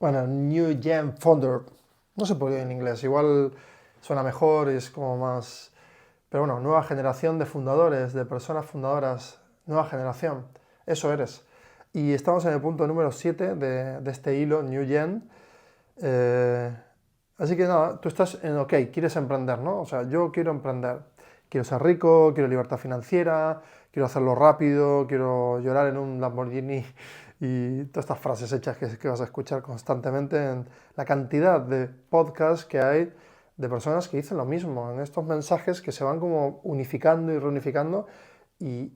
Bueno, New Gen Founder. No sé por qué en inglés. Igual suena mejor y es como más... Pero bueno, nueva generación de fundadores, de personas fundadoras. Nueva generación. Eso eres. Y estamos en el punto número 7 de este hilo, New Gen. Eh, Así que nada, tú estás en OK, quieres emprender, ¿no? O sea, yo quiero emprender. Quiero ser rico, quiero libertad financiera, quiero hacerlo rápido, quiero llorar en un Lamborghini y todas estas frases hechas que vas a escuchar constantemente en la cantidad de podcasts que hay de personas que dicen lo mismo, en estos mensajes que se van como unificando y reunificando y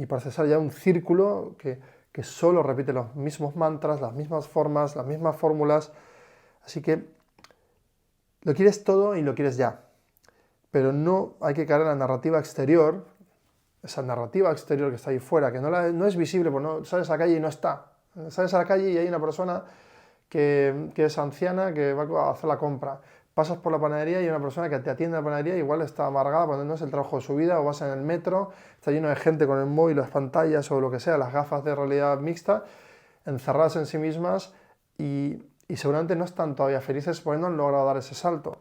parece ser ya un círculo que solo repite los mismos mantras, las mismas formas, las mismas fórmulas. Así que lo quieres todo y lo quieres ya, pero no hay que caer en la narrativa exterior, esa narrativa exterior que está ahí fuera, que no es visible, porque no sales a la calle y no está. Sales a la calle y hay una persona que es anciana que va a hacer la compra. Pasas por la panadería y hay una persona que te atiende en la panadería, igual está amargada porque no es el trabajo de su vida, o vas en el metro, está lleno de gente con el móvil, las pantallas o lo que sea, las gafas de realidad mixta, encerradas en sí mismas y seguramente no están todavía felices porque no han logrado dar ese salto.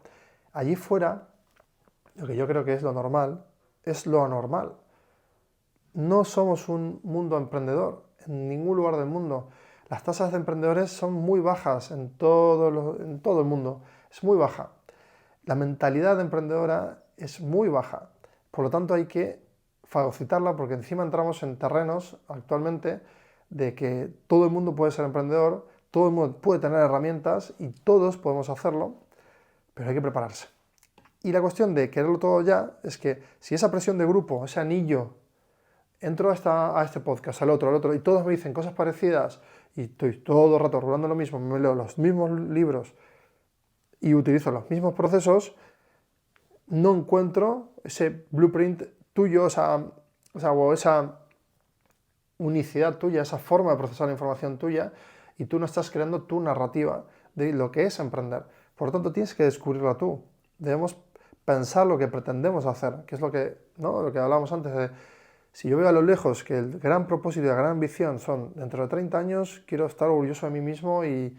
Allí fuera, lo que yo creo que es lo normal, es lo anormal. No somos un mundo emprendedor en ningún lugar del mundo. Las tasas de emprendedores son muy bajas en todo el mundo. Es muy baja. La mentalidad emprendedora es muy baja. Por lo tanto, hay que fagocitarla porque encima entramos en terrenos actualmente de que todo el mundo puede ser emprendedor, todo el mundo puede tener herramientas y todos podemos hacerlo, pero hay que prepararse. Y la cuestión de quererlo todo ya es que si esa presión de grupo, ese anillo, entro a este podcast, al otro, y todos me dicen cosas parecidas y estoy todo el rato rulando lo mismo, me leo los mismos libros y utilizo los mismos procesos, no encuentro ese blueprint tuyo, o esa unicidad tuya, esa forma de procesar la información tuya, y tú no estás creando tu narrativa de lo que es emprender. Por lo tanto, tienes que descubrirla tú. Debemos pensar lo que pretendemos hacer, que es lo que, ¿no? Lo que hablábamos antes de, si yo veo a lo lejos que el gran propósito y la gran ambición son, dentro de 30 años, quiero estar orgulloso de mí mismo y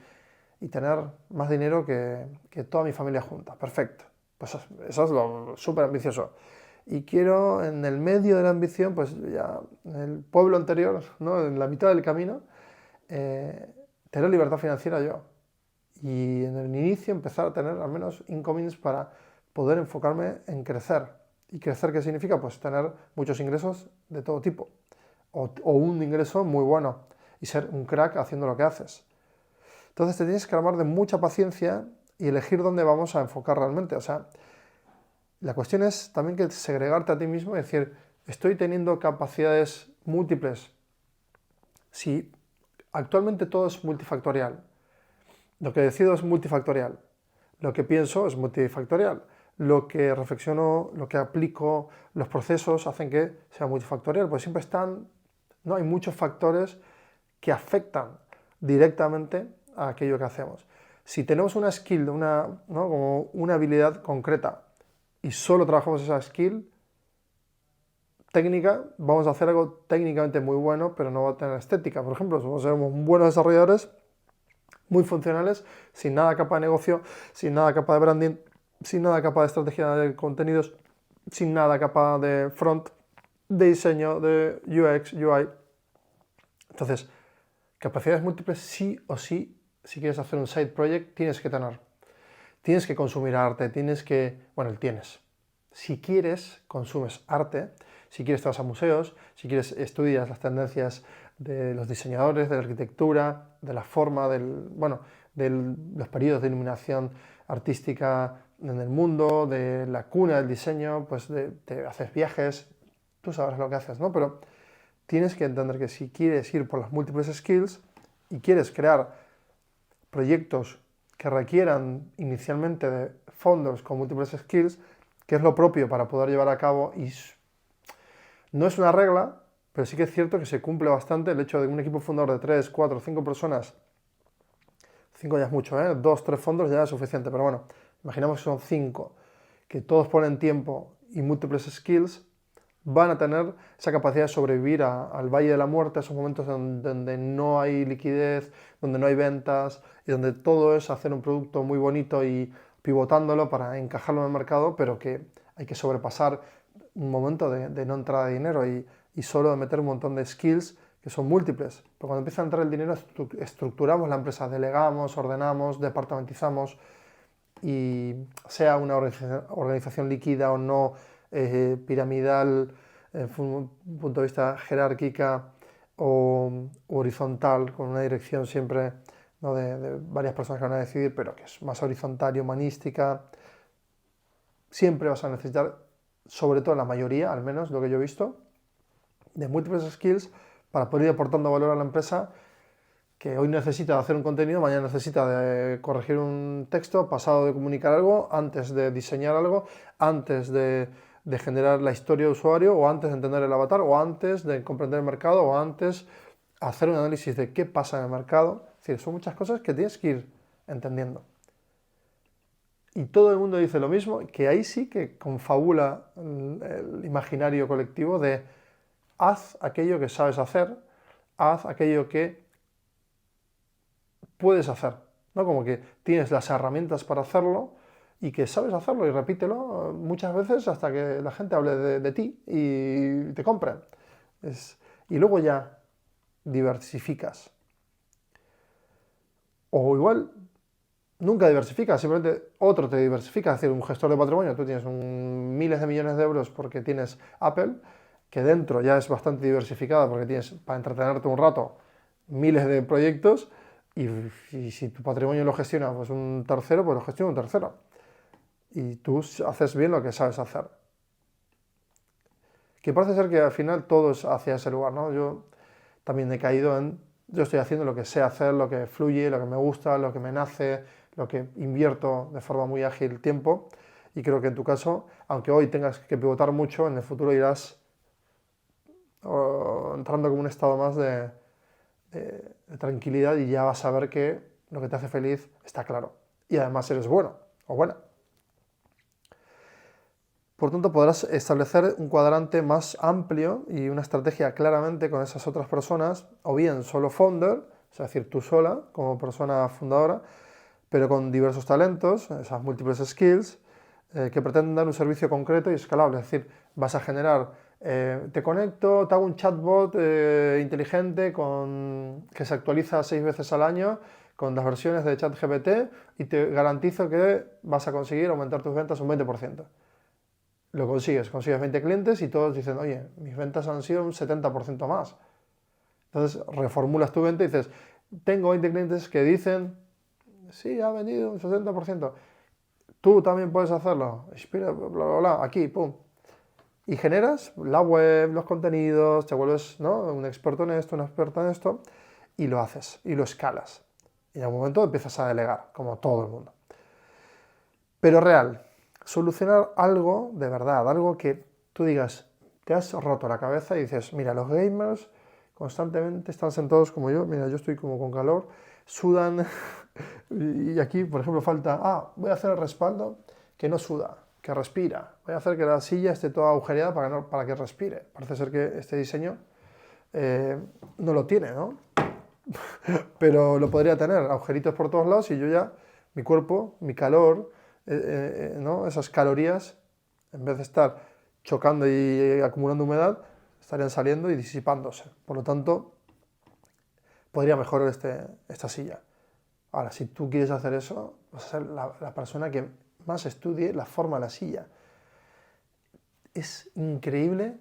tener más dinero que toda mi familia junta. Perfecto. Pues eso es lo súper ambicioso. Y quiero, en el medio de la ambición, pues ya en el pueblo anterior, ¿no? En la mitad del camino, tener libertad financiera yo. Y en el inicio empezar a tener al menos incomings para poder enfocarme en crecer. ¿Y crecer qué significa? Pues tener muchos ingresos de todo tipo. O un ingreso muy bueno y ser un crack haciendo lo que haces. Entonces te tienes que armar de mucha paciencia y elegir dónde vamos a enfocar realmente. O sea, la cuestión es también que segregarte a ti mismo y decir, estoy teniendo capacidades múltiples. Si actualmente todo es multifactorial, lo que decido es multifactorial, lo que pienso es multifactorial, lo que reflexiono, lo que aplico, los procesos hacen que sea multifactorial, pues siempre no hay muchos factores que afectan directamente a aquello que hacemos. Si tenemos una skill, ¿no? Como una habilidad concreta y solo trabajamos esa skill técnica, vamos a hacer algo técnicamente muy bueno, pero no va a tener estética. Por ejemplo, somos buenos desarrolladores, muy funcionales, sin nada capa de negocio, sin nada capa de branding, sin nada capa de estrategia de contenidos, sin nada capa de front, de diseño, de UX, UI. Entonces, capacidades múltiples sí o sí, si quieres hacer un side project, tienes que tener. Tienes que consumir arte, bueno, el tienes. Si quieres, consumes arte. Si quieres, te vas a museos. Si quieres, estudias las tendencias de los diseñadores, de la arquitectura, de la forma, de los periodos de iluminación artística en el mundo, de la cuna del diseño, pues te haces viajes, tú sabes lo que haces, ¿no? Pero tienes que entender que si quieres ir por las múltiples skills y quieres crear proyectos que requieran inicialmente de fondos con múltiples skills, que es lo propio para poder llevar a cabo, y no es una regla, pero sí que es cierto que se cumple bastante el hecho de un equipo fundador de 3, 4, 5 personas, 5 ya es mucho, 2, 3 fondos ya es suficiente, pero bueno, imaginamos que son 5, que todos ponen tiempo y múltiples skills, van a tener esa capacidad de sobrevivir al valle de la muerte, esos momentos donde no hay liquidez, donde no hay ventas y donde todo es hacer un producto muy bonito y pivotándolo para encajarlo en el mercado, pero que hay que sobrepasar un momento de no entrada de dinero y solo de meter un montón de skills que son múltiples. Pero cuando empieza a entrar el dinero, estructuramos la empresa, delegamos, ordenamos, departamentizamos y sea una organización líquida o no, piramidal, desde un punto de vista jerárquica o horizontal, con una dirección siempre, ¿no?, de varias personas que van a decidir, pero que es más horizontal y humanística, siempre vas a necesitar, sobre todo en la mayoría, al menos lo que yo he visto, de múltiples skills para poder ir aportando valor a la empresa, que hoy necesita hacer un contenido, mañana necesita de corregir un texto, pasado de comunicar algo, antes de diseñar algo, antes de generar la historia de usuario, o antes de entender el avatar, o antes de comprender el mercado, o antes hacer un análisis de qué pasa en el mercado. Es decir, son muchas cosas que tienes que ir entendiendo. Y todo el mundo dice lo mismo, que ahí sí que confabula el imaginario colectivo de haz aquello que sabes hacer, haz aquello que puedes hacer, ¿no? Como que tienes las herramientas para hacerlo y que sabes hacerlo y repítelo muchas veces hasta que la gente hable de ti y te compren. Y luego ya diversificas. O igual nunca diversificas, simplemente otro te diversifica, es decir, un gestor de patrimonio, tú tienes miles de millones de euros porque tienes Apple, que dentro ya es bastante diversificada porque tienes para entretenerte un rato miles de proyectos y si tu patrimonio lo gestiona pues un tercero, pues lo gestiona un tercero. Y tú haces bien lo que sabes hacer. Que parece ser que al final todo es hacia ese lugar, ¿no? Yo también he caído yo estoy haciendo lo que sé hacer, lo que fluye, lo que me gusta, lo que me nace, lo que invierto de forma muy ágil tiempo. Y creo que en tu caso, aunque hoy tengas que pivotar mucho, en el futuro irás entrando como un estado más de tranquilidad y ya vas a ver que lo que te hace feliz está claro. Y además eres bueno o buena. Por tanto, podrás establecer un cuadrante más amplio y una estrategia claramente con esas otras personas, o bien solo founder, es decir, tú sola como persona fundadora, pero con diversos talentos, esas múltiples skills, que pretenden dar un servicio concreto y escalable. Es decir, vas a generar, te conecto, te hago un chatbot inteligente que se actualiza 6 veces al año con las versiones de ChatGPT y te garantizo que vas a conseguir aumentar tus ventas un 20%. Lo consigues 20 clientes y todos dicen, oye, mis ventas han sido un 70% más. Entonces reformulas tu venta y dices, tengo 20 clientes que dicen, sí, ha vendido un 60%. Tú también puedes hacerlo. Espera, bla, bla, bla, aquí, pum. Y generas la web, los contenidos, te vuelves, ¿no?, un experto en esto, una experta en esto, y lo haces, y lo escalas. Y en algún momento empiezas a delegar, como todo el mundo. Pero real, solucionar algo de verdad, algo que tú digas, te has roto la cabeza y dices, mira, los gamers constantemente están sentados como yo, mira, yo estoy como con calor, sudan y aquí, por ejemplo, falta, voy a hacer el respaldo que no suda, que respira, voy a hacer que la silla esté toda agujereada para que respire. Parece ser que este diseño no lo tiene, ¿no? Pero lo podría tener, agujeritos por todos lados y yo ya, mi cuerpo, mi calor, ¿no?, esas calorías, en vez de estar chocando y acumulando humedad, estarían saliendo y disipándose. Por lo tanto, podría mejorar esta silla. Ahora, si tú quieres hacer eso, vas a ser la persona que más estudie la forma de la silla. Es increíble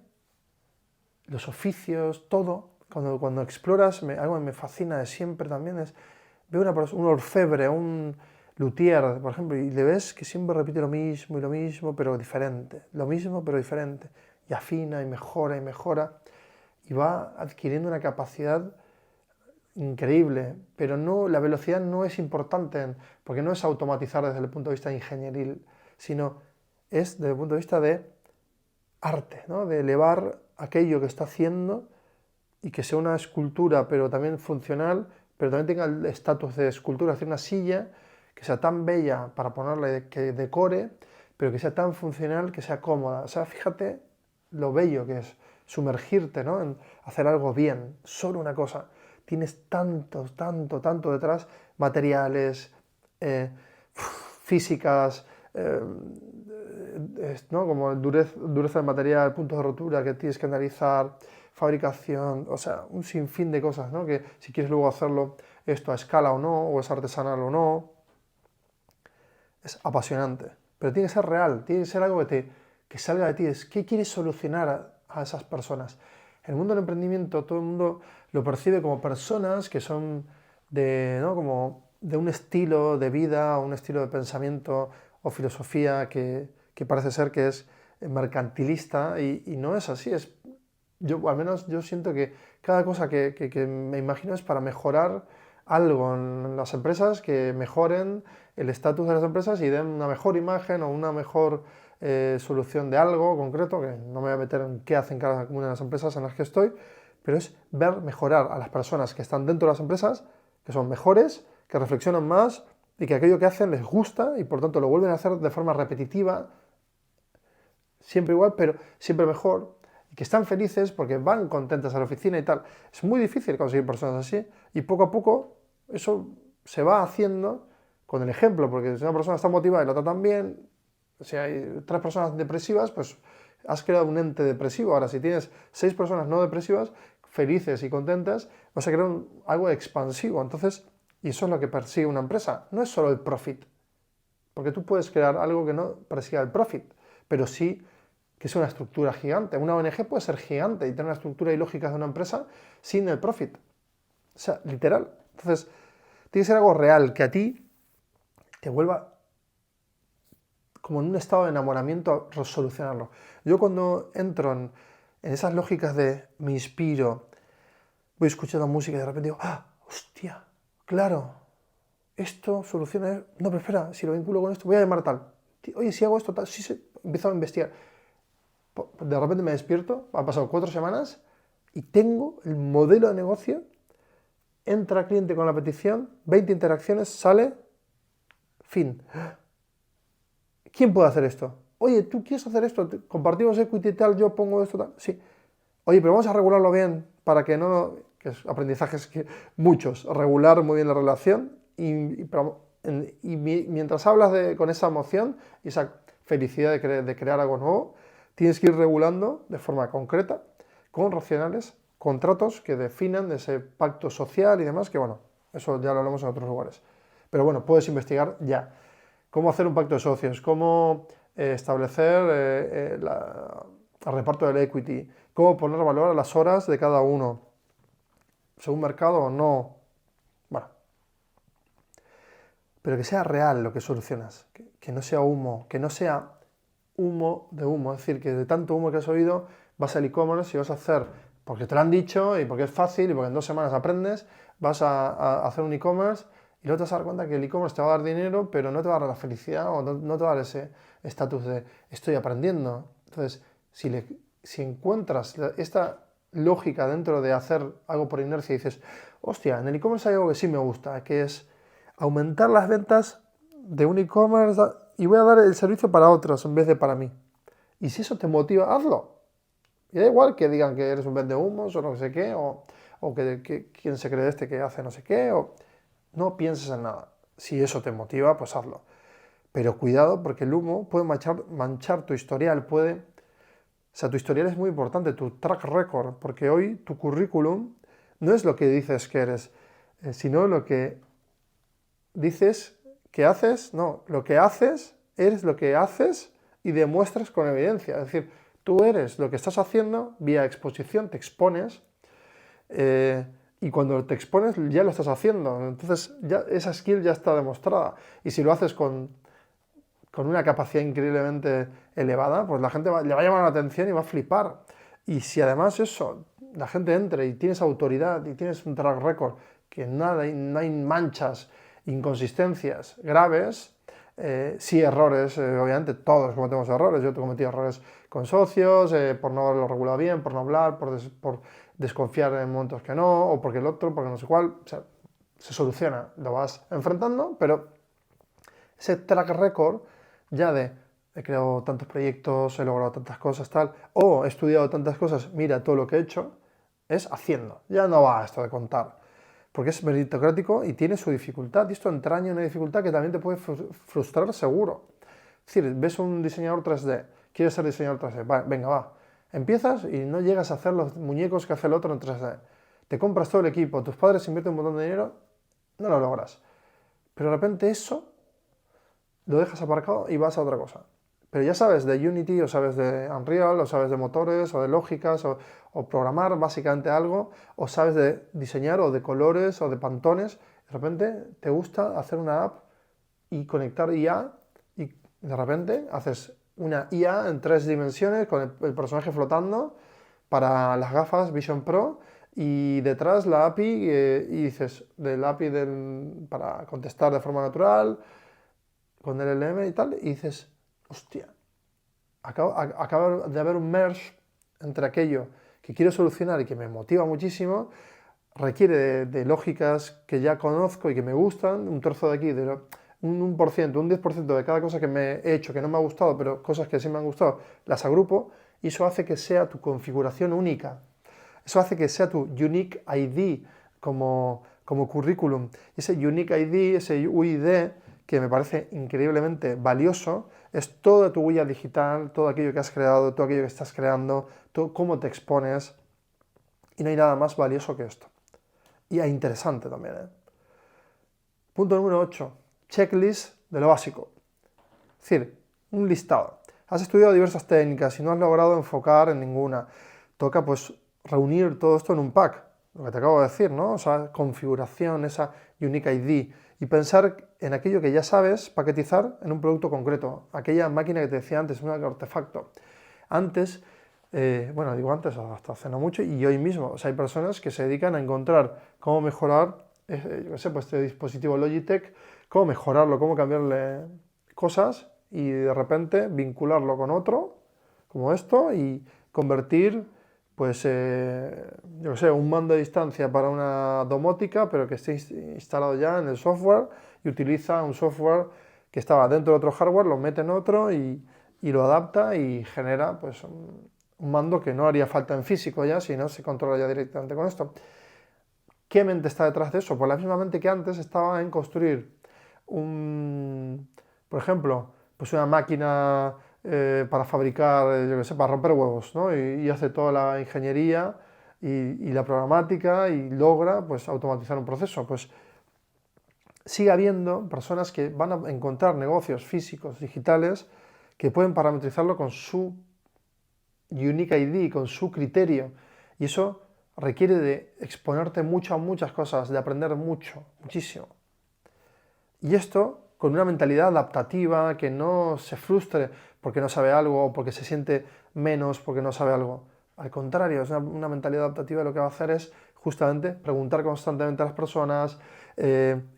los oficios, todo. Cuando exploras, algo que me fascina de siempre también es, veo un orfebre, un luthier, por ejemplo, y le ves que siempre repite lo mismo y lo mismo, pero diferente. Lo mismo, pero diferente. Y afina y mejora y mejora. Y va adquiriendo una capacidad increíble, pero no, la velocidad no es importante, porque no es automatizar desde el punto de vista ingenieril, sino es desde el punto de vista de arte, ¿no?, de elevar aquello que está haciendo y que sea una escultura, pero también funcional, pero también tenga el estatus de escultura, hacer una silla que sea tan bella para ponerla, que decore, pero que sea tan funcional, que sea cómoda. O sea, fíjate lo bello que es sumergirte, ¿no? En hacer algo bien, solo una cosa. Tienes tanto detrás, materiales, físicas, ¿no? Como dureza del material, puntos de rotura que tienes que analizar, fabricación, o sea, un sinfín de cosas, ¿no? Que si quieres luego hacerlo esto a escala o no, o es artesanal o no, es apasionante. Pero tiene que ser real, tiene que ser algo que salga de ti. Es qué quieres solucionar a esas personas. En el mundo del emprendimiento todo el mundo lo percibe como personas que son ¿no? Como de un estilo de vida, un estilo de pensamiento o filosofía que parece ser que es mercantilista y no es así. Al menos yo siento que cada cosa que me imagino es para mejorar algo en las empresas, que mejoren el estatus de las empresas y den una mejor imagen o una mejor solución de algo concreto, que no me voy a meter en qué hacen cada una de las empresas en las que estoy, pero es ver mejorar a las personas que están dentro de las empresas, que son mejores, que reflexionan más y que aquello que hacen les gusta y por tanto lo vuelven a hacer de forma repetitiva, siempre igual, pero siempre mejor, y que están felices porque van contentas a la oficina y tal. Es muy difícil conseguir personas así y poco a poco eso se va haciendo con el ejemplo, porque si una persona está motivada y la tratan bien, si hay 3 personas depresivas, pues has creado un ente depresivo. Ahora, si tienes 6 personas no depresivas, felices y contentas, vas a crear algo expansivo. Entonces, y eso es lo que persigue una empresa. No es solo el profit, porque tú puedes crear algo que no persiga el profit, pero sí que es una estructura gigante. Una ONG puede ser gigante y tener una estructura y lógica de una empresa sin el profit. O sea, literal. Entonces, tiene que ser algo real, que a ti te vuelva como en un estado de enamoramiento a solucionarlo. Yo cuando entro en esas lógicas de me inspiro, voy escuchando música y de repente digo, ¡ah! ¡Hostia! ¡Claro! Esto soluciona... No, pero espera, si lo vinculo con esto, voy a llamar tal. Oye, si hago esto, tal, sí, empiezo a investigar. De repente me despierto, han pasado 4 semanas y tengo el modelo de negocio, entra cliente con la petición, 20 interacciones, sale, fin. ¿Quién puede hacer esto? Oye, ¿tú quieres hacer esto? Compartimos equity y tal, yo pongo esto tal. Sí. Oye, pero vamos a regularlo bien para que no... que es aprendizajes que muchos, regular muy bien la relación y mientras hablas con esa emoción y esa felicidad de crear algo nuevo, tienes que ir regulando de forma concreta, con racionales, contratos que definan ese pacto social y demás, que bueno, eso ya lo hablamos en otros lugares. Pero bueno, puedes investigar ya. Cómo hacer un pacto de socios, cómo establecer el reparto del equity, cómo poner valor a las horas de cada uno, según mercado o no. Bueno, pero que sea real lo que solucionas, que no sea humo, que no sea humo de humo, es decir, que de tanto humo que has oído vas al e-commerce y vas a hacer, porque te lo han dicho y porque es fácil y porque en 2 semanas aprendes, vas a hacer un e-commerce y luego te vas a dar cuenta que el e-commerce te va a dar dinero, pero no te va a dar la felicidad o no te va a dar ese estatus de estoy aprendiendo. Entonces, si encuentras esta lógica dentro de hacer algo por inercia y dices, hostia, en el e-commerce hay algo que sí me gusta, que es aumentar las ventas de un e-commerce y voy a dar el servicio para otros en vez de para mí. Y si eso te motiva, hazlo. Y da igual que digan que eres un vendehumos o no sé qué, o que quién se cree que hace no sé qué, o no pienses en nada. Si eso te motiva, pues hazlo. Pero cuidado porque el humo puede manchar tu historial, o sea, tu historial es muy importante, tu track record, porque hoy tu currículum no es lo que dices que eres, sino lo que dices que haces, no, lo que haces, eres lo que haces y demuestras con evidencia. Es decir, tú eres lo que estás haciendo vía exposición, te expones y cuando te expones ya lo estás haciendo. Entonces ya esa skill ya está demostrada. Y si lo haces con una capacidad increíblemente elevada, pues la gente le va a llamar la atención y va a flipar. Y si además eso, la gente entra y tienes autoridad y tienes un track record, que no hay manchas, inconsistencias graves, sí errores, obviamente todos cometemos errores, yo he cometido errores con socios, por no haberlo regulado bien, por no hablar, por desconfiar en momentos que no, o porque el otro, porque no sé cuál, o sea, se soluciona, lo vas enfrentando, pero ese track record ya de he creado tantos proyectos, he logrado tantas cosas, tal, o he estudiado tantas cosas, mira todo lo que he hecho, es haciendo. Ya no va esto de contar, porque es meritocrático y tiene su dificultad, y esto entraña una dificultad que también te puede frustrar seguro. Es decir, ves un diseñador 3D, quieres ser diseñador 3D, venga, va. Empiezas y no llegas a hacer los muñecos que hace el otro en 3D. Te compras todo el equipo, tus padres invierten un montón de dinero, no lo logras. Pero de repente eso lo dejas aparcado y vas a otra cosa. Pero ya sabes de Unity, o sabes de Unreal, o sabes de motores, o de lógicas, o programar básicamente algo, o sabes de diseñar, o de colores, o de pantones. De repente te gusta hacer una app y conectar IA, y de repente haces una IA en 3 dimensiones con el personaje flotando para las gafas Vision Pro, y detrás la API, y dices, del API para contestar de forma natural, con el LLM y tal, y dices, hostia, acaba de haber un merge entre aquello que quiero solucionar y que me motiva muchísimo, requiere de lógicas que ya conozco y que me gustan, un trozo de aquí, un 1%, un 10% de cada cosa que me he hecho que no me ha gustado, pero cosas que sí me han gustado, las agrupo, y eso hace que sea tu configuración única. Eso hace que sea tu Unique ID como currículum. Y ese Unique ID, ese UID, que me parece increíblemente valioso, es toda tu huella digital, todo aquello que has creado, todo aquello que estás creando, todo cómo te expones. Y no hay nada más valioso que esto. Y interesante también. Punto número 8. Checklist de lo básico. Es decir, un listado. Has estudiado diversas técnicas y no has logrado enfocar en ninguna. Toca pues reunir todo esto en un pack, lo que te acabo de decir, ¿no? O sea, configuración, esa Unique ID, y pensar en aquello que ya sabes, paquetizar en un producto concreto, aquella máquina que te decía antes, un artefacto. Antes, bueno, digo antes, hasta hace no mucho, y hoy mismo, o sea, hay personas que se dedican a encontrar cómo mejorar, yo qué sé, pues este dispositivo Logitech, cómo mejorarlo, cómo cambiarle cosas, y de repente vincularlo con otro, como esto, y convertir, pues, yo qué sé, un mando a distancia para una domótica, pero que esté instalado ya en el software, y utiliza un software que estaba dentro de otro hardware, lo mete en otro y lo adapta y genera pues un mando que no haría falta en físico ya, sino se controla ya directamente con esto. ¿Qué mente está detrás de eso? Pues la misma mente que antes estaba en construir por ejemplo, pues una máquina para fabricar, yo que sé, para romper huevos, ¿no? Y hace toda la ingeniería y la programática y logra pues automatizar un proceso. Pues sigue habiendo personas que van a encontrar negocios físicos, digitales, que pueden parametrizarlo con su Unique ID, con su criterio. Y eso requiere de exponerte mucho a muchas cosas, de aprender mucho, muchísimo. Y esto con una mentalidad adaptativa, que no se frustre porque no sabe algo o porque se siente menos porque no sabe algo. Al contrario, es una mentalidad adaptativa, lo que va a hacer es justamente preguntar constantemente a las personas,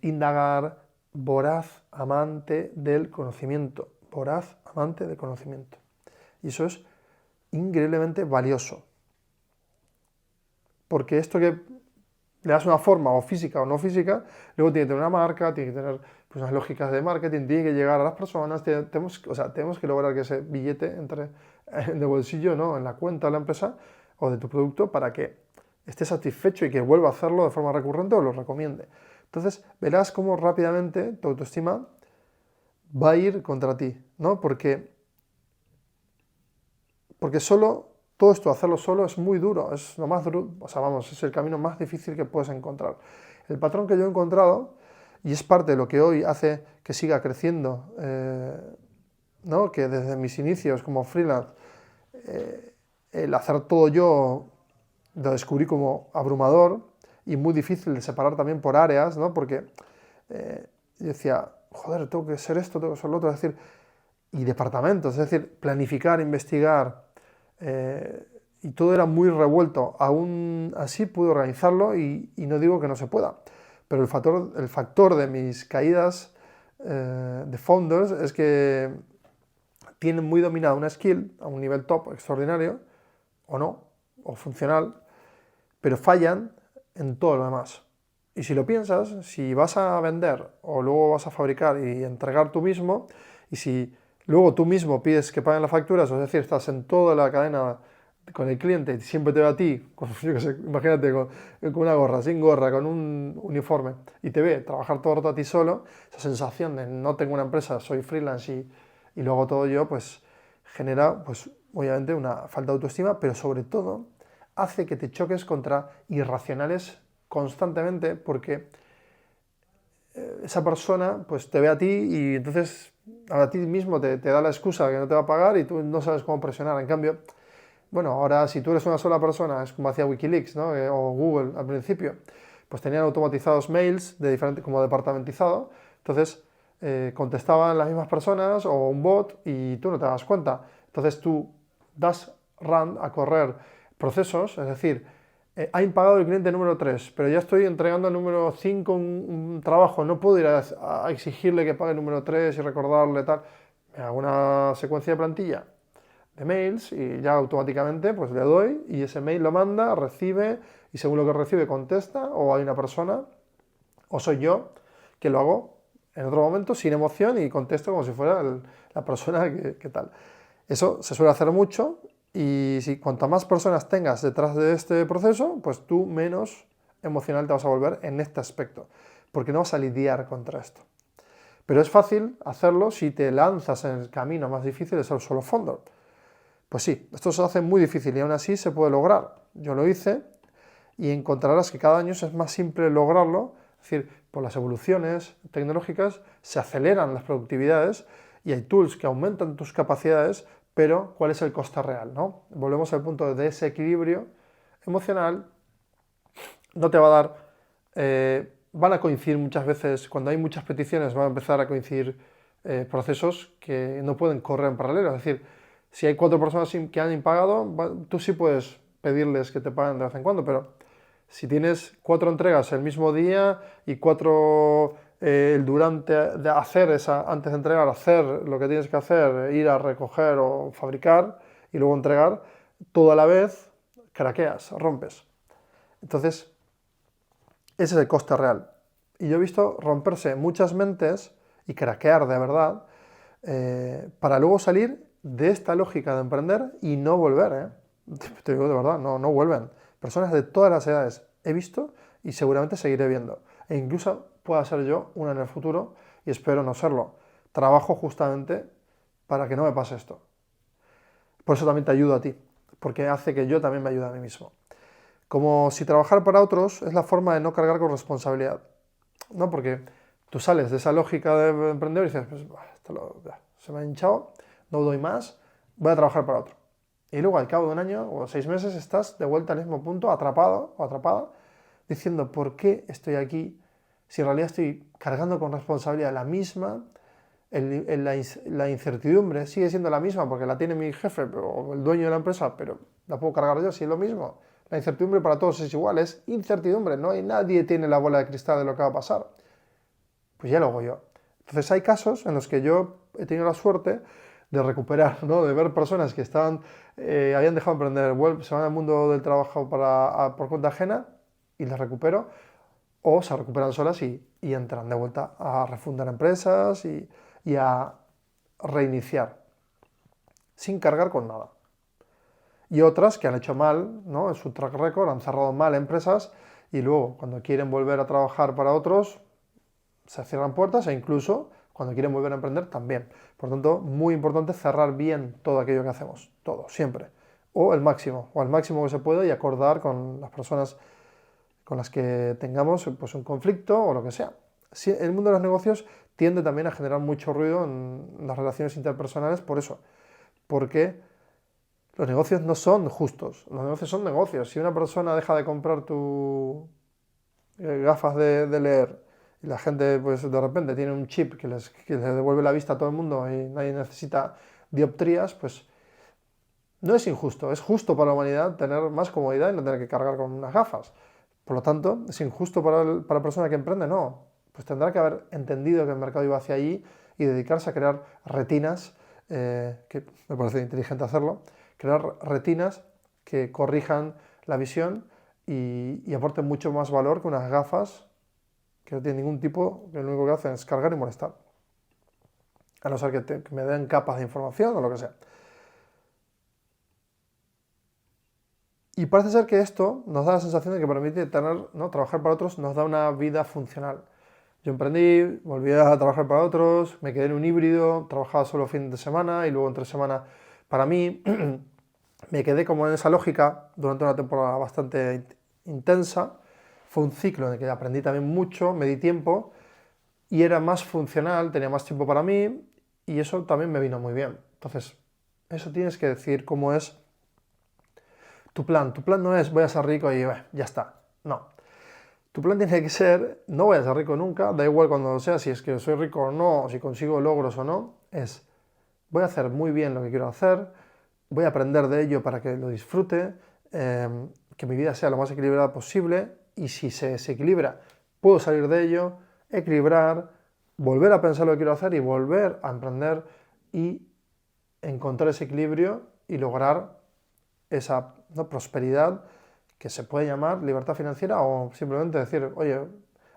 indagar, voraz amante del conocimiento, voraz amante del conocimiento. Y eso es increíblemente valioso. Porque esto que le das una forma o física o no física, luego tiene que tener una marca, tiene que tener pues, unas lógicas de marketing, tiene que llegar a las personas, tenemos que lograr que ese billete entre en el bolsillo, ¿no? En la cuenta de la empresa o de tu producto para que esté satisfecho y que vuelva a hacerlo de forma recurrente o lo recomiende. Entonces verás cómo rápidamente tu autoestima va a ir contra ti, ¿no? Porque todo esto, hacerlo solo es muy duro, es lo más duro, o sea, vamos, es el camino más difícil que puedes encontrar. El patrón que yo he encontrado, y es parte de lo que hoy hace que siga creciendo, ¿no? Que desde mis inicios como freelance, el hacer todo yo lo descubrí como abrumador y muy difícil de separar también por áreas, ¿no? Porque yo decía, joder, tengo que ser esto, tengo que ser lo otro, es decir, y departamentos, es decir, planificar, investigar, y todo era muy revuelto. Aún así pude organizarlo y no digo que no se pueda, pero el factor de mis caídas de founders es que tienen muy dominada una skill a un nivel top extraordinario, o no, o funcional, pero fallan en todo lo demás. Y si lo piensas, si vas a vender o luego vas a fabricar y entregar tú mismo, y si Luego tú mismo pides que paguen las facturas, es decir, estás en toda la cadena con el cliente y siempre te ve a ti, yo qué sé, imagínate, con una gorra, sin gorra, con un uniforme, y te ve trabajar todo el rato a ti solo, esa sensación de no tengo una empresa, soy freelance y lo hago todo yo, pues genera, pues obviamente, una falta de autoestima, pero sobre todo hace que te choques contra irracionales constantemente porque esa persona pues te ve a ti y entonces a ti mismo te da la excusa que no te va a pagar y tú no sabes cómo presionar. En cambio, bueno, ahora si tú eres una sola persona, es como hacía Wikileaks, ¿no? O Google al principio, pues tenían automatizados mails de diferente, como departamentizado, entonces contestaban las mismas personas o un bot y tú no te das cuenta. Entonces tú das run a correr procesos, es decir, ha impagado el cliente número 3, pero ya estoy entregando el número 5 un trabajo, no puedo ir a exigirle que pague el número 3 y recordarle tal. Me hago una secuencia de plantilla de mails y ya automáticamente pues le doy y ese mail lo manda, recibe y según lo que recibe contesta o hay una persona o soy yo que lo hago en otro momento sin emoción y contesto como si fuera la persona que tal. Eso se suele hacer mucho y si cuanto más personas tengas detrás de este proceso, pues tú menos emocional te vas a volver en este aspecto, porque no vas a lidiar contra esto. Pero es fácil hacerlo si te lanzas en el camino más difícil de ser solo founder. Pues sí, esto se hace muy difícil y aún así se puede lograr. Yo lo hice y encontrarás que cada año es más simple lograrlo, es decir, por las evoluciones tecnológicas se aceleran las productividades y hay tools que aumentan tus capacidades, pero ¿cuál es el coste real? ¿No? Volvemos al punto de ese equilibrio emocional, no te va a dar, van a coincidir muchas veces, cuando hay muchas peticiones van a empezar a coincidir procesos que no pueden correr en paralelo, es decir, si hay 4 personas que han impagado, tú sí puedes pedirles que te paguen de vez en cuando, pero si tienes 4 entregas el mismo día y 4 el durante de hacer esa, antes de entregar, hacer lo que tienes que hacer, ir a recoger o fabricar y luego entregar, todo a la vez, craqueas, rompes. Entonces, ese es el coste real. Y yo he visto romperse muchas mentes y craquear de verdad para luego salir de esta lógica de emprender y no volver. Te digo de verdad, no vuelven. Personas de todas las edades he visto y seguramente seguiré viendo. E incluso pueda ser yo una en el futuro y espero no serlo. Trabajo justamente para que no me pase esto. Por eso también te ayudo a ti, porque hace que yo también me ayude a mí mismo. Como si trabajar para otros es la forma de no cargar con responsabilidad. ¿No? Porque tú sales de esa lógica de emprendedor y dices, pues, se me ha hinchado, no doy más, voy a trabajar para otro. Y luego al cabo de un año o 6 meses estás de vuelta al mismo punto, atrapado o atrapada, diciendo, ¿por qué estoy aquí si en realidad estoy cargando con responsabilidad la misma? La incertidumbre sigue siendo la misma porque la tiene mi jefe o el dueño de la empresa, pero la puedo cargar yo si es lo mismo. La incertidumbre para todos es igual, es incertidumbre, no hay nadie tiene la bola de cristal de lo que va a pasar. Pues ya lo hago yo. Entonces hay casos en los que yo he tenido la suerte de recuperar, ¿no? De ver personas que estaban, habían dejado de emprender, se van al mundo del trabajo por cuenta ajena y las recupero, o se recuperan solas y entran de vuelta a refundar empresas y a reiniciar, sin cargar con nada. Y otras que han hecho mal, ¿no? En su track record, han cerrado mal empresas y luego cuando quieren volver a trabajar para otros, se cierran puertas e incluso cuando quieren volver a emprender también. Por lo tanto, muy importante cerrar bien todo aquello que hacemos, todo, siempre. O al máximo que se pueda y acordar con las personas con las que tengamos pues, un conflicto o lo que sea. El mundo de los negocios tiende también a generar mucho ruido en las relaciones interpersonales por eso, porque los negocios no son justos, los negocios son negocios. Si una persona deja de comprar tus gafas de leer y la gente pues de repente tiene un chip que les devuelve la vista a todo el mundo y nadie necesita dioptrías, pues no es injusto, es justo para la humanidad tener más comodidad y no tener que cargar con unas gafas. Por lo tanto, es injusto para la persona que emprende, no. Pues tendrá que haber entendido que el mercado iba hacia allí y dedicarse a crear retinas, que me parece inteligente hacerlo, crear retinas que corrijan la visión y aporten mucho más valor que unas gafas que no tienen ningún tipo, que lo único que hacen es cargar y molestar. a no ser que me den capas de información o lo que sea. Y parece ser que esto nos da la sensación de que permite tener, ¿no? Trabajar para otros nos da una vida funcional. Yo emprendí, volví a trabajar para otros, me quedé en un híbrido, trabajaba solo fin de semana y luego entre semana para mí. Me quedé como en esa lógica durante una temporada bastante intensa. Fue un ciclo en el que aprendí también mucho, me di tiempo y era más funcional, tenía más tiempo para mí y eso también me vino muy bien. Entonces, eso tienes que decir cómo es tu plan. Tu plan no es voy a ser rico y ya está. No. Tu plan tiene que ser no voy a ser rico nunca, da igual cuando lo sea, si es que soy rico o no, o si consigo logros o no, es voy a hacer muy bien lo que quiero hacer, voy a aprender de ello para que lo disfrute, que mi vida sea lo más equilibrada posible y si se desequilibra puedo salir de ello, equilibrar, volver a pensar lo que quiero hacer y volver a emprender y encontrar ese equilibrio y lograr esa, ¿no?, prosperidad que se puede llamar libertad financiera o simplemente decir, oye,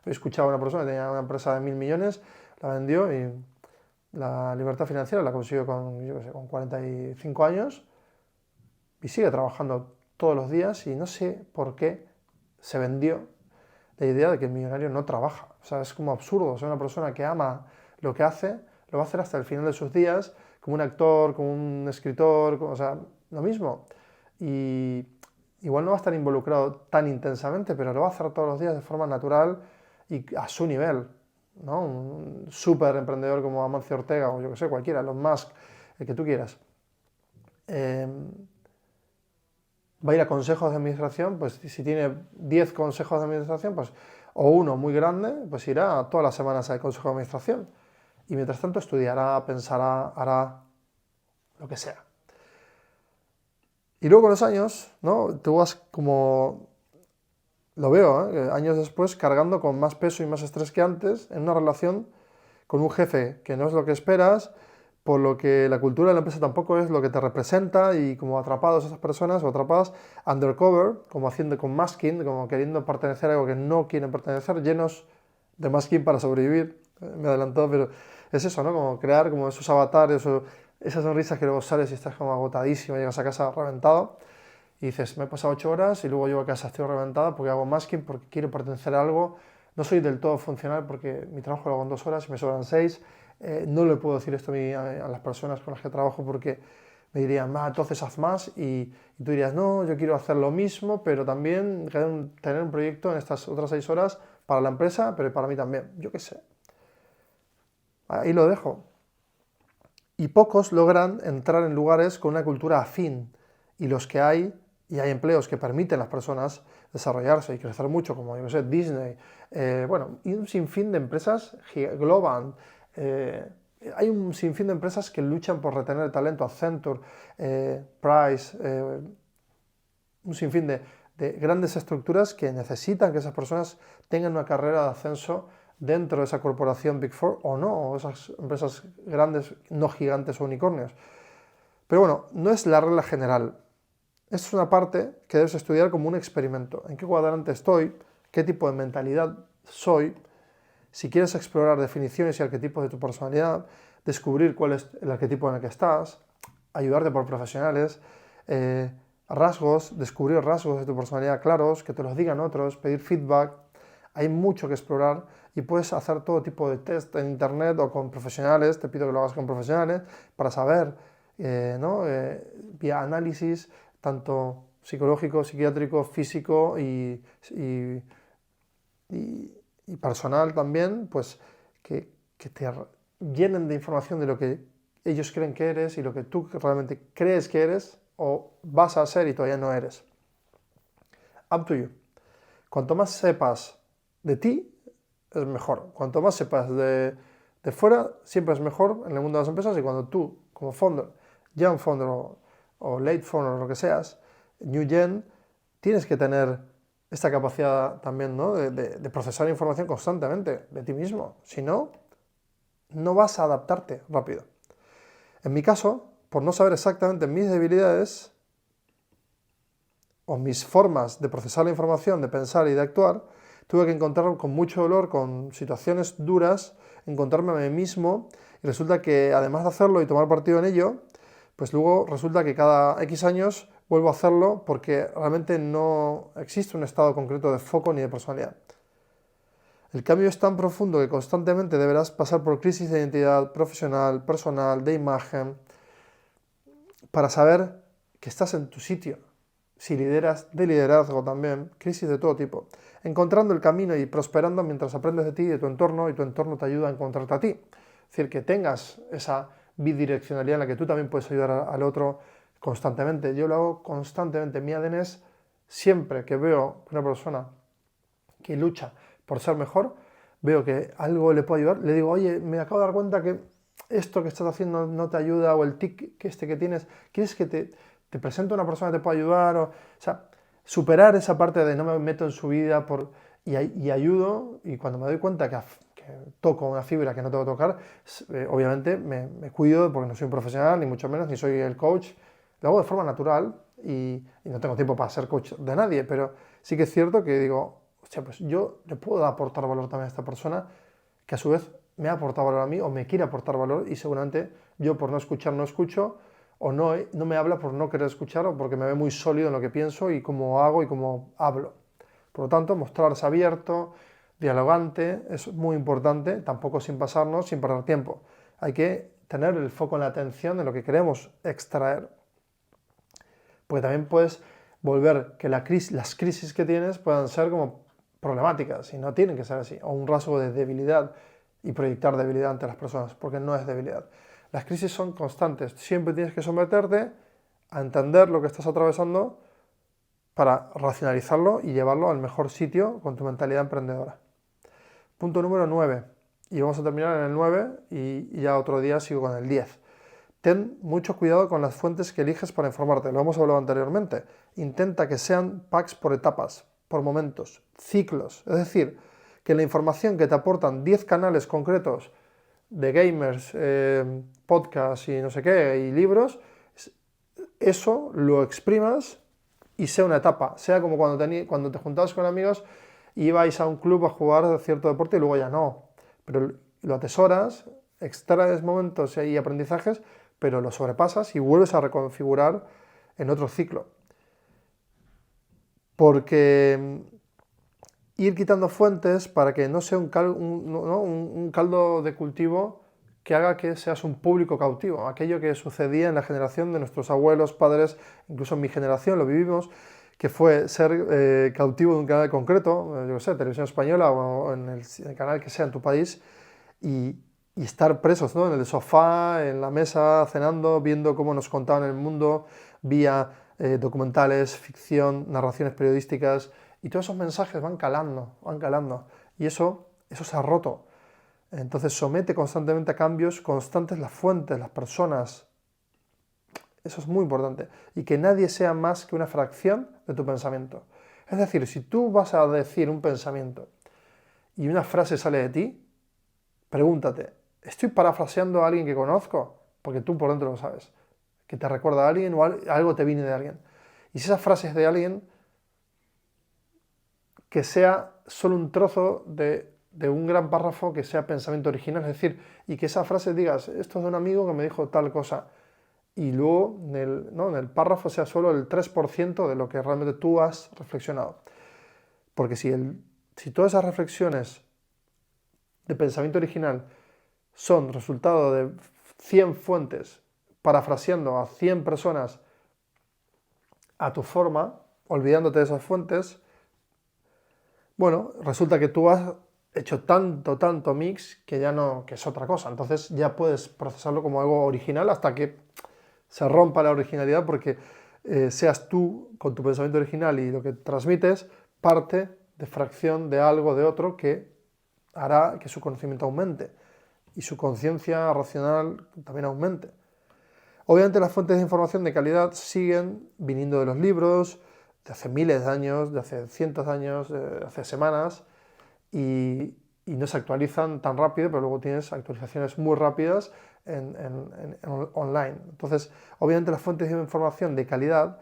he escuchado a una persona que tenía una empresa de 1.000 millones, la vendió y la libertad financiera la consiguió con, yo qué sé, con 45 años y sigue trabajando todos los días y no sé por qué se vendió la idea de que el millonario no trabaja. O sea, es como absurdo. O sea, una persona que ama lo que hace, lo va a hacer hasta el final de sus días, como un actor, como un escritor, o sea, lo mismo. Y igual no va a estar involucrado tan intensamente, pero lo va a hacer todos los días de forma natural y a su nivel, ¿no? Un súper emprendedor como Amancio Ortega o yo que sé, cualquiera, Elon Musk, el que tú quieras. Va a ir a consejos de administración, pues si tiene 10 consejos de administración, pues, o uno muy grande, pues irá todas las semanas al consejo de administración. Y mientras tanto estudiará, pensará, hará lo que sea. Y luego con los años, ¿no? Tú vas como, lo veo, años después, cargando con más peso y más estrés que antes, en una relación con un jefe que no es lo que esperas, por lo que la cultura de la empresa tampoco es lo que te representa y como atrapados a esas personas o atrapadas undercover, como haciendo con masking, como queriendo pertenecer a algo que no quieren pertenecer, llenos de masking para sobrevivir. Me adelantó, pero es eso, ¿no? Como crear como esos avatares o esas sonrisas que luego sales y estás como agotadísimo, llegas a casa reventado y dices, me he pasado 8 horas y luego llego a casa, estoy reventada porque hago masking, porque quiero pertenecer a algo, no soy del todo funcional porque mi trabajo lo hago en 2 horas y me sobran 6. No le puedo decir esto a las personas con las que trabajo porque me dirían, entonces haz más y tú dirías, no, yo quiero hacer lo mismo, pero también tener un proyecto en estas otras 6 horas para la empresa, pero para mí también, yo qué sé. Ahí lo dejo. Y pocos logran entrar en lugares con una cultura afín y los que hay, y hay empleos que permiten a las personas desarrollarse y crecer mucho, como yo que sé, Disney, bueno, y un sinfín de empresas, Globant, hay un sinfín de empresas que luchan por retener el talento, Accenture, Price, un sinfín de grandes estructuras que necesitan que esas personas tengan una carrera de ascenso dentro de esa corporación Big Four o no, o esas empresas grandes, no gigantes o unicornios. Pero bueno, no es la regla general. Esto es una parte que debes estudiar como un experimento. ¿En qué cuadrante estoy? ¿Qué tipo de mentalidad soy? Si quieres explorar definiciones y arquetipos de tu personalidad, descubrir cuál es el arquetipo en el que estás, ayudarte por profesionales, descubrir rasgos de tu personalidad claros, que te los digan otros, pedir feedback. Hay mucho que explorar y puedes hacer todo tipo de test en internet o con profesionales, te pido que lo hagas con profesionales, para saber, vía análisis, tanto psicológico, psiquiátrico, físico y personal también, pues que te llenen de información de lo que ellos creen que eres y lo que tú realmente crees que eres o vas a ser y todavía no eres. Up to you. Cuanto más sepas de ti, es mejor. Cuanto más sepas de fuera, siempre es mejor en el mundo de las empresas y cuando tú, como founder, young founder o late founder o lo que seas, new gen, tienes que tener esta capacidad también, ¿no?, de procesar información constantemente de ti mismo. Si no, no vas a adaptarte rápido. En mi caso, por no saber exactamente mis debilidades o mis formas de procesar la información, de pensar y de actuar, tuve que encontrar con mucho dolor, con situaciones duras, encontrarme a mí mismo, y resulta que además de hacerlo y tomar partido en ello, pues luego resulta que cada X años vuelvo a hacerlo porque realmente no existe un estado concreto de foco ni de personalidad. El cambio es tan profundo que constantemente deberás pasar por crisis de identidad profesional, personal, de imagen, para saber que estás en tu sitio. Si lideras, de liderazgo también, crisis de todo tipo. Encontrando el camino y prosperando mientras aprendes de ti y de tu entorno, y tu entorno te ayuda a encontrarte a ti. Es decir, que tengas esa bidireccionalidad en la que tú también puedes ayudar al otro constantemente. Yo lo hago constantemente. Mi ADN es siempre que veo una persona que lucha por ser mejor, veo que algo le puede ayudar, le digo, oye, me acabo de dar cuenta que esto que estás haciendo no te ayuda, o el tic que tienes, ¿quieres que te presente a una persona que te pueda ayudar? O sea, superar esa parte de no me meto en su vida y ayudo, y cuando me doy cuenta que toco una fibra que no tengo que tocar, obviamente me cuido porque no soy un profesional, ni mucho menos, ni soy el coach, lo hago de forma natural y no tengo tiempo para ser coach de nadie, pero sí que es cierto que digo, hostia, pues yo le puedo aportar valor también a esta persona, que a su vez me ha aportado valor a mí o me quiere aportar valor, y seguramente yo por no escuchar no escucho, o no me habla por no querer escuchar, o porque me ve muy sólido en lo que pienso y cómo hago y cómo hablo. Por lo tanto, mostrarse abierto, dialogante, es muy importante, tampoco sin pasarnos, sin perder tiempo. Hay que tener el foco en la atención de lo que queremos extraer. Porque también puedes volver que las crisis que tienes puedan ser como problemáticas, y no tienen que ser así, o un rasgo de debilidad, y proyectar debilidad ante las personas, porque no es debilidad. Las crisis son constantes, siempre tienes que someterte a entender lo que estás atravesando para racionalizarlo y llevarlo al mejor sitio con tu mentalidad emprendedora. Punto número 9, y vamos a terminar en el 9 y ya otro día sigo con el 10. Ten mucho cuidado con las fuentes que eliges para informarte, lo hemos hablado anteriormente. Intenta que sean packs por etapas, por momentos, ciclos. Es decir, que la información que te aportan 10 canales concretos de gamers, podcasts y no sé qué, y libros, eso lo exprimas y sea una etapa. Sea como cuando te juntabas con amigos y ibais a un club a jugar cierto deporte y luego ya no. Pero lo atesoras, extraes momentos y aprendizajes, pero lo sobrepasas y vuelves a reconfigurar en otro ciclo. Porque ir quitando fuentes para que no sea un caldo de cultivo que haga que seas un público cautivo. Aquello que sucedía en la generación de nuestros abuelos, padres, incluso en mi generación lo vivimos, que fue ser cautivo de un canal concreto, yo qué sé, Televisión Española o en el canal que sea en tu país, y estar presos, ¿no? En el sofá, en la mesa, cenando, viendo cómo nos contaban el mundo, vía documentales, ficción, narraciones periodísticas, y todos esos mensajes van calando, y eso se ha roto. Entonces somete constantemente a cambios constantes las fuentes, las personas. Eso es muy importante. Y que nadie sea más que una fracción de tu pensamiento. Es decir, si tú vas a decir un pensamiento y una frase sale de ti, pregúntate, ¿estoy parafraseando a alguien que conozco? Porque tú por dentro lo sabes. Que te recuerda a alguien o algo te viene de alguien. Y si esa frase es de alguien, que sea solo un trozo de un gran párrafo que sea pensamiento original, es decir, y que esa frase digas, esto es de un amigo que me dijo tal cosa, y luego en el párrafo sea solo el 3% de lo que realmente tú has reflexionado. Porque si todas esas reflexiones de pensamiento original son resultado de 100 fuentes parafraseando a 100 personas a tu forma, olvidándote de esas fuentes, bueno, resulta que tú has hecho tanto mix que ya no, que es otra cosa. Entonces ya puedes procesarlo como algo original hasta que se rompa la originalidad, porque seas tú con tu pensamiento original y lo que transmites parte de fracción de algo de otro que hará que su conocimiento aumente y su conciencia racional también aumente. Obviamente las fuentes de información de calidad siguen viniendo de los libros, de hace miles de años, de hace cientos de años, de hace semanas, y no se actualizan tan rápido, pero luego tienes actualizaciones muy rápidas online. Entonces, obviamente las fuentes de información de calidad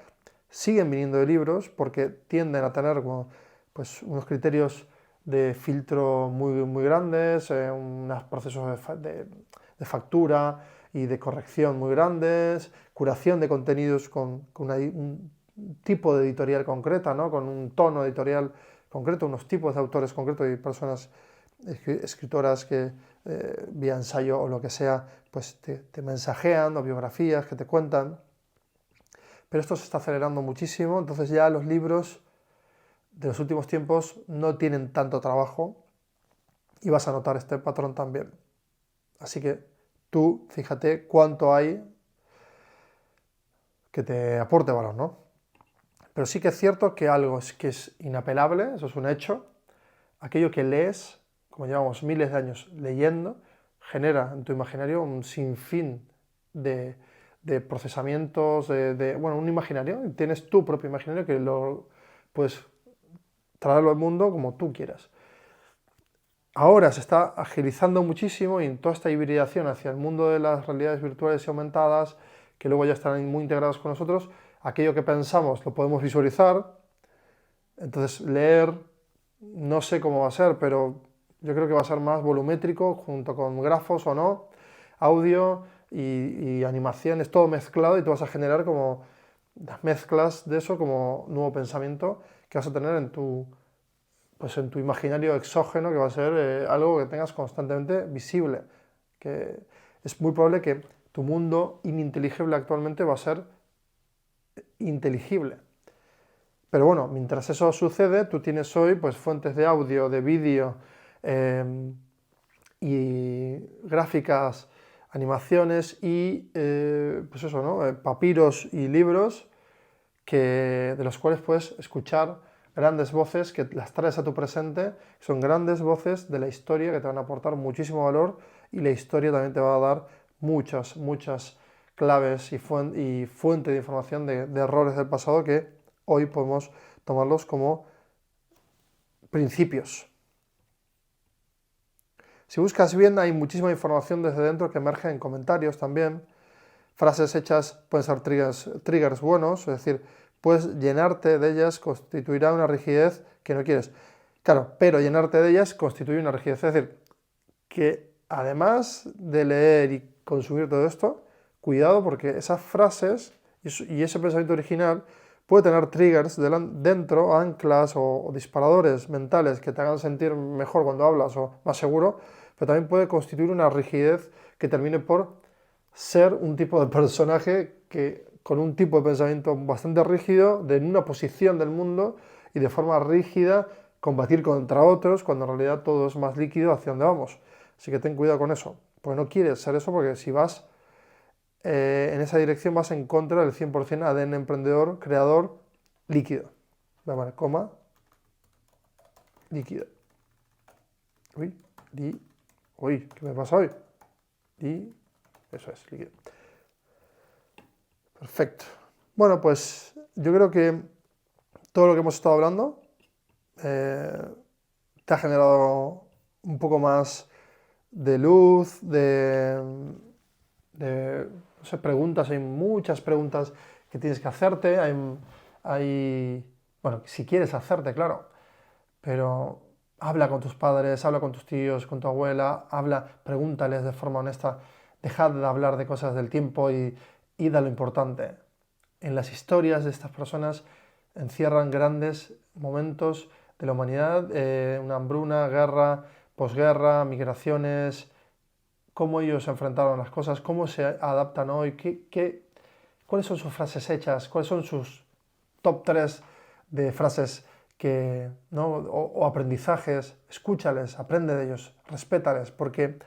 siguen viniendo de libros porque tienden a tener como, pues, unos criterios de filtro muy grandes, unos procesos de factura y de corrección muy grandes, curación de contenidos con un tipo de editorial concreta, ¿no? Con un tono editorial concreto, unos tipos de autores concretos y personas escritoras que vía ensayo o lo que sea, pues te mensajean, o biografías que te cuentan. Pero esto se está acelerando muchísimo, entonces ya los libros de los últimos tiempos no tienen tanto trabajo y vas a notar este patrón también. Así que tú fíjate cuánto hay que te aporte valor, ¿no? Pero sí que es cierto que algo que es inapelable, eso es un hecho, aquello que lees, como llevamos miles de años leyendo, genera en tu imaginario un sinfín de procesamientos, bueno, un imaginario, tienes tu propio imaginario que lo puedes traerlo al mundo como tú quieras. Ahora se está agilizando muchísimo y en toda esta hibridación hacia el mundo de las realidades virtuales y aumentadas, que luego ya están muy integrados con nosotros, aquello que pensamos lo podemos visualizar, entonces leer, no sé cómo va a ser, pero yo creo que va a ser más volumétrico, junto con grafos o no, audio y animaciones, todo mezclado, y tú vas a generar como las mezclas de eso como nuevo pensamiento que vas a tener pues en tu imaginario exógeno, que va a ser algo que tengas constantemente visible, que es muy probable que tu mundo ininteligible actualmente va a ser inteligible. Pero bueno, mientras eso sucede, tú tienes hoy pues fuentes de audio, de vídeo y gráficas, animaciones y pues eso, ¿no? Papiros y libros de los cuales puedes escuchar grandes voces que las traes a tu presente, son grandes voces de la historia que te van a aportar muchísimo valor, y la historia también te va a dar muchas claves y fuente de información de errores del pasado que hoy podemos tomarlos como principios. Si buscas bien, hay muchísima información desde dentro que emerge en comentarios también. Frases hechas pueden ser triggers buenos, es decir, puedes llenarte de ellas, constituirá una rigidez que no quieres. Claro, pero llenarte de ellas constituye una rigidez. Es decir, que además de leer y consumir todo esto, cuidado, porque esas frases y ese pensamiento original puede tener triggers dentro, anclas o disparadores mentales que te hagan sentir mejor cuando hablas o más seguro, pero también puede constituir una rigidez que termine por ser un tipo de personaje que con un tipo de pensamiento bastante rígido, en una posición del mundo y de forma rígida combatir contra otros, cuando en realidad todo es más líquido hacia donde vamos. Así que ten cuidado con eso, porque no quieres ser eso, porque si vas en esa dirección vas en contra del 100% ADN emprendedor, creador, líquido. Voy a poner coma, líquido. Uy, ¿qué me pasa hoy? Eso es, líquido. Perfecto. Bueno, pues yo creo que todo lo que hemos estado hablando te ha generado un poco más de luz, no sé, preguntas. Hay muchas preguntas que tienes que hacerte. Bueno, si quieres hacerte, claro, pero habla con tus padres, habla con tus tíos, con tu abuela, pregúntales de forma honesta. Dejad de hablar de cosas del tiempo y de lo importante. En las historias de estas personas encierran grandes momentos de la humanidad, una hambruna, guerra, posguerra, migraciones, cómo ellos enfrentaron las cosas, cómo se adaptan hoy, cuáles son sus frases hechas, cuáles son sus top 3 de frases ¿no? o aprendizajes. Escúchales, aprende de ellos, respétales, porque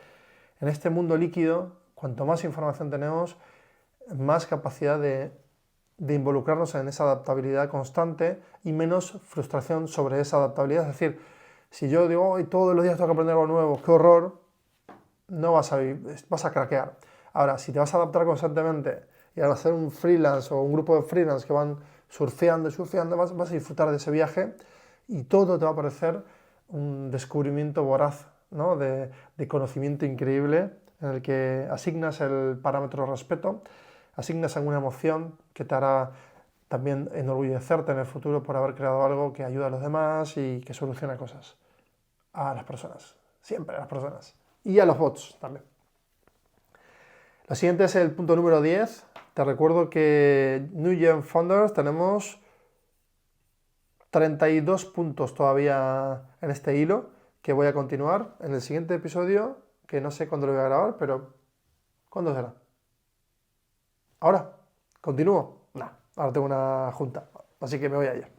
en este mundo líquido, cuanto más información tenemos, más capacidad de involucrarnos en esa adaptabilidad constante y menos frustración sobre esa adaptabilidad. Es decir, si yo digo, hoy todos los días tengo que aprender algo nuevo, qué horror, no vas a craquear. Ahora, si te vas a adaptar constantemente y al hacer un freelance o un grupo de freelance que van surfeando y surfeando, vas a disfrutar de ese viaje y todo te va a parecer un descubrimiento voraz, ¿no? de conocimiento increíble, en el que asignas el parámetro respeto, asignas alguna emoción que te hará también enorgullecerte en el futuro por haber creado algo que ayuda a los demás y que soluciona cosas. a las personas, siempre a las personas. Y a los bots también. Lo siguiente es el punto número 10. Te recuerdo que New Gen Founders tenemos 32 puntos todavía en este hilo que voy a continuar en el siguiente episodio, que no sé cuándo lo voy a grabar, pero ¿cuándo será? ¿Ahora? ¿Continúo? No, ahora tengo una junta, así que me voy a ir.